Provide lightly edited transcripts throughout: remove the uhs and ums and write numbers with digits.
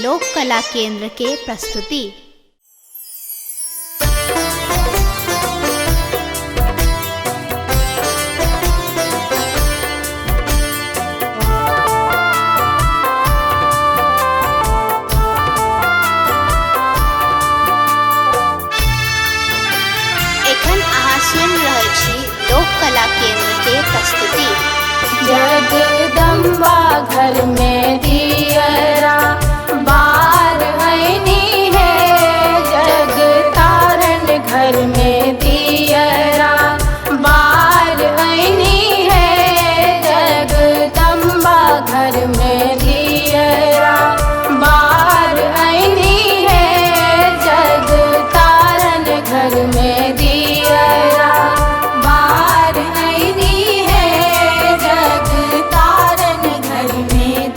लोक कला केंद्र के प्रस्तुति। एखन अहाँ सुनि रहल छी लोक कला केंद्र के प्रस्तुति। जगदम्बा घर में दियरा बार ऐनी है, जगतारण घर में दियरा बार ऐनी है, जगदम्बा घर में दियरा बार ऐनी है, जगतारण घर में दियरा बार ऐनी है, जगतारण घर में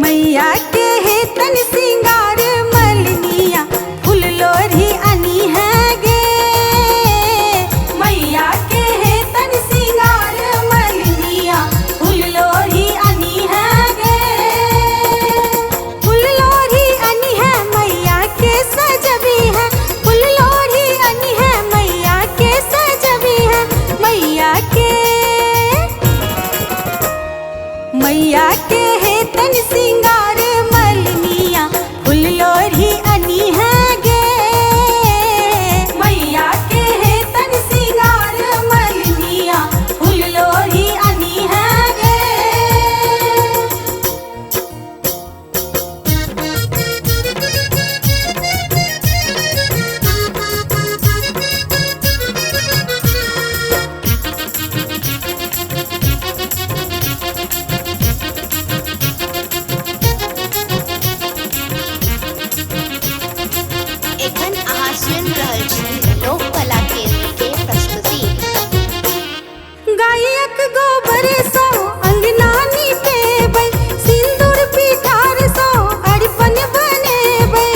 मैया के है तन सिंगार मलनिया फूल लोरी अनी है गे। मैया के है तन सिंगार मलनिया फूल लोरी अनी है गे। फूल लोरी अनी है मैया के सजबी है। फूल लोरी अनी है मैया के सजबी है। मैया के है तन सिंगार मलनिया फूल लोरी अनी है गे। मैया के है तन सिंगार मलनिया फूल लोरी अनी है गे। एखन अहाँ सुनि रहल छी लोक कला केंद्र के प्रस्तुति। गायक गोबर सो अंगना नीपेबै। सिंदूर पिठार सो अरिपन बनेबै।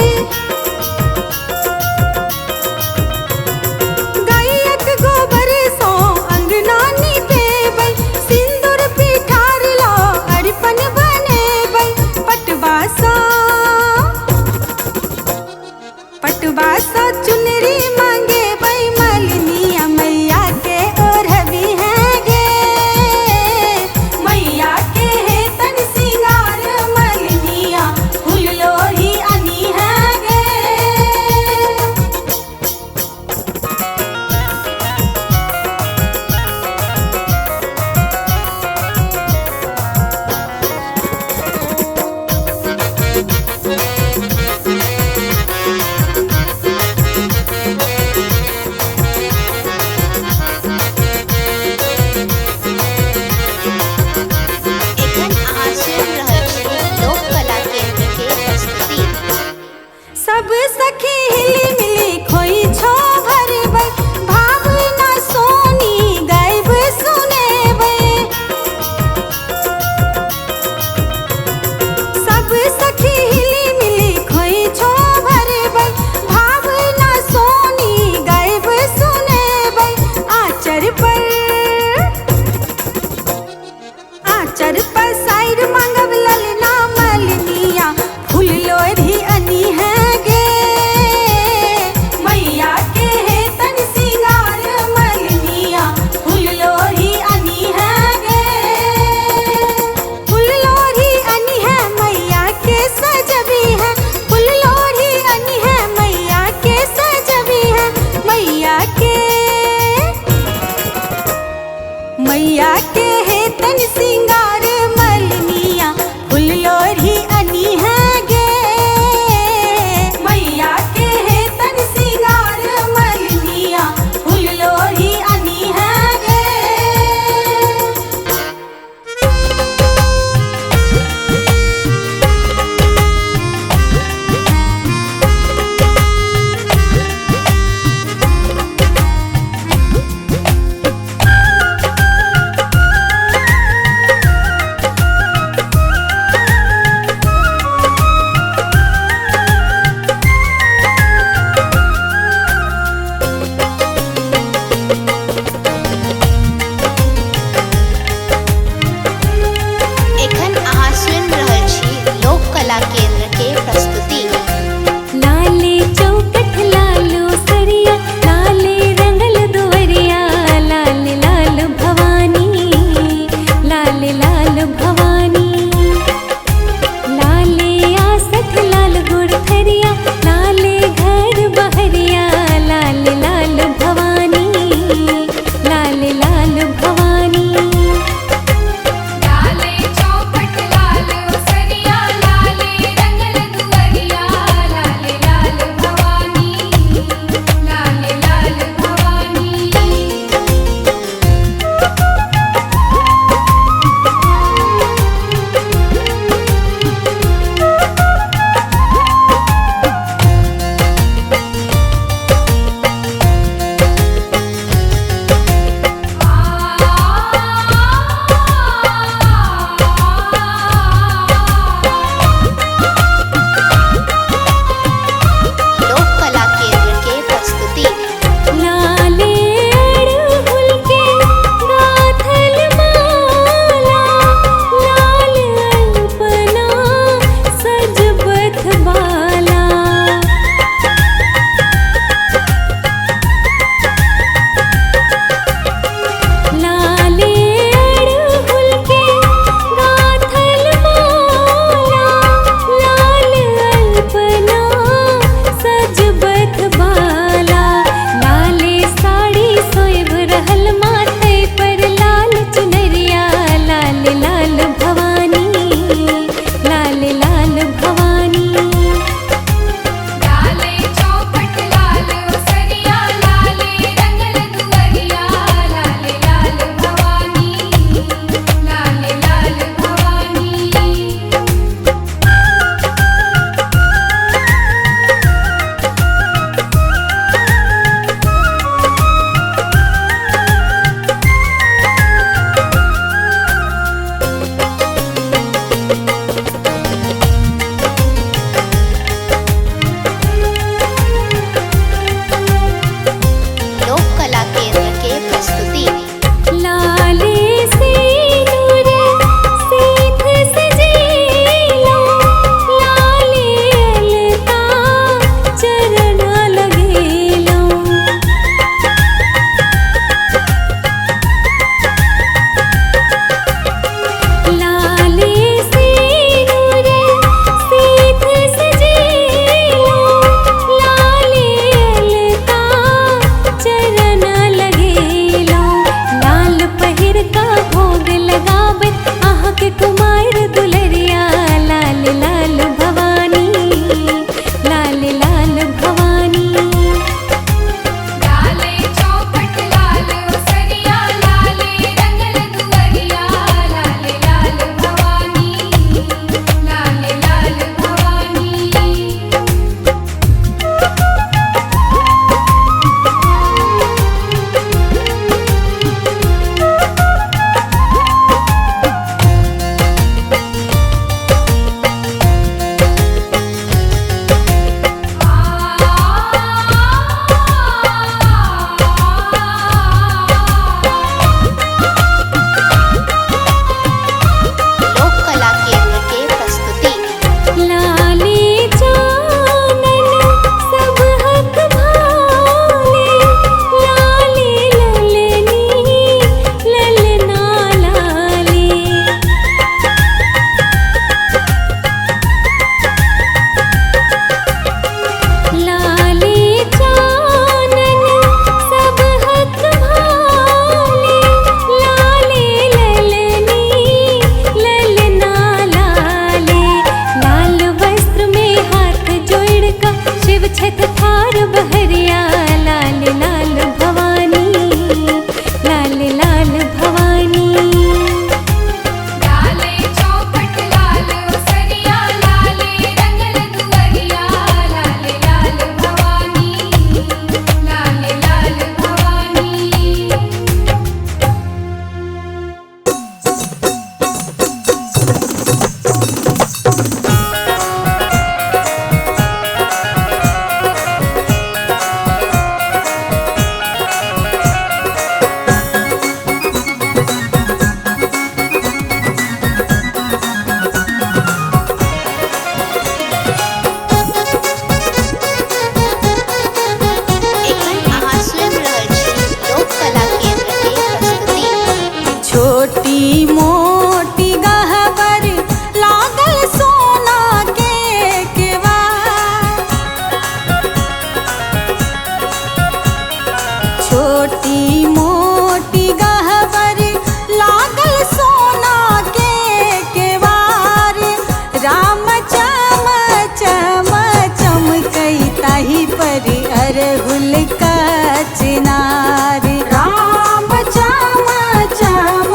गायक गोबर सो अंगना नीपेबै। सिंदूर पिठार लो अरिपन बनेबै। पटवा सा चुनरी मांगेबै मलनिया मैया के ओढ़बी है गे। मैया के है तन सिंगार मलनिया फूल लोरी अनी है गे। एखन अहाँ सुनि रहल छी लोक कला केंद्र के प्रस्तुति। सब सखी हिली मिली खोई छो भरबै। भावना सोनी गायब सुनेबै। सब सखी हिली मिली खोई छो भरबै। भावना सोनी गायब सुनेबै। आचर पर साइड मांगब ललना मलनिया फूल लोरी अनी है गे। मैया के है तन सिंगार मलनिया फूल लोरी अनी है गे। फूल लोरी अनी है मैया के सजबी है। फूल लोरी अनी है मैया के सजबी है। मैया के है तन सिंगार मलनिया फूल लोरी अनी है गे। मैया के है तन सिंगार मलनिया फूल लोरी अनी है गे। एखन अहाँ सुनि रहल छी लोक कला केंद्र के प्रस्तुति। लाले चौकठ लालो सरिया लाले रंगल दुवरिया लाल लाल भवानी लाल लाल भवानी। लाले आसठ लाल गुरथरिया लाले घर बहरिया लाल लाल भवानी लाल लाल भवानी। लाले चौकट लालो सरिया लाले रंगल दुवरिया लाल लाल भवानी लाल लाल भवानी। लोक कला केंद्र के प्रस्तुति। लाले सिंदूर सीत सजेला, लाले अलता चरण लगेला। लाले सिंदूर सीत सजेला, लाले अलता चरण लगेला। लाल पहिर का भोग लगावत आह के कुमार दुलरिया, लाल लाल भवानी, लाल लाल भवानी। लाले चौखट लाल ओसरिया, लाले रंगल दुअरिया, लाल लाल भवानी, लाल लाल भवानी। लोक कला केंद्र के प्रस्तुति। लाले चानन सब हक भाले, लाले ललनी ललना लाले। लाले चानन सब हक भाले, लाले ललनी ललना लाले। लाल वस्त्र में हाथ जोड़ का शिव छत थार बहरिया, लाल लाल भवानी, लाल लाल भवानी। लाले चौखट लाल ओसरिया, लाले रंगल दुअरिया, लाल लाल भवानी, लाल लाल भवानी। एखन अहाँ सुनि रहल छी लोक कला केंद्र के प्रस्तुति। छोटी मोटी गहबर लागल सोना के केवाड़। छोटी मोटी गहबर लागल सोना के केवाड़। राम चम चम चमकई ताही पर अरहुल का चिनार। राम चम चम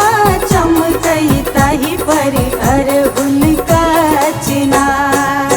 चमकई ताही पर अरहुल का चिनार।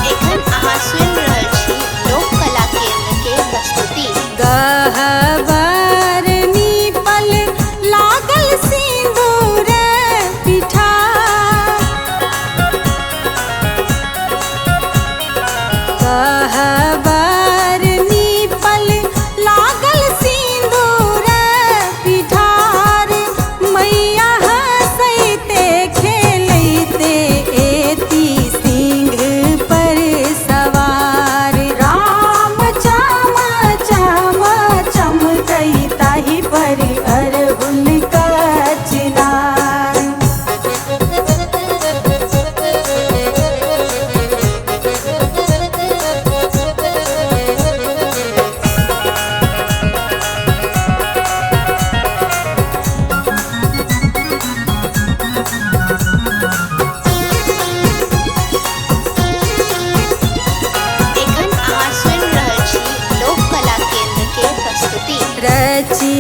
एखन अहाँ सुनि रहल छी लोक कला केंद्र के प्रस्तुति। गहबर नीपल लागल सिंदूर पिठा। गहबर नीपल लागल सिंदूर पिठार। मैया हंसैते खेलैते एती सिंह पर सवार। राम चम चम चमकई ताही पर अरहुल का चिनार। एखन अहाँ सुनि रहल छी लोक कला केंद्र के प्रस्तुति। रची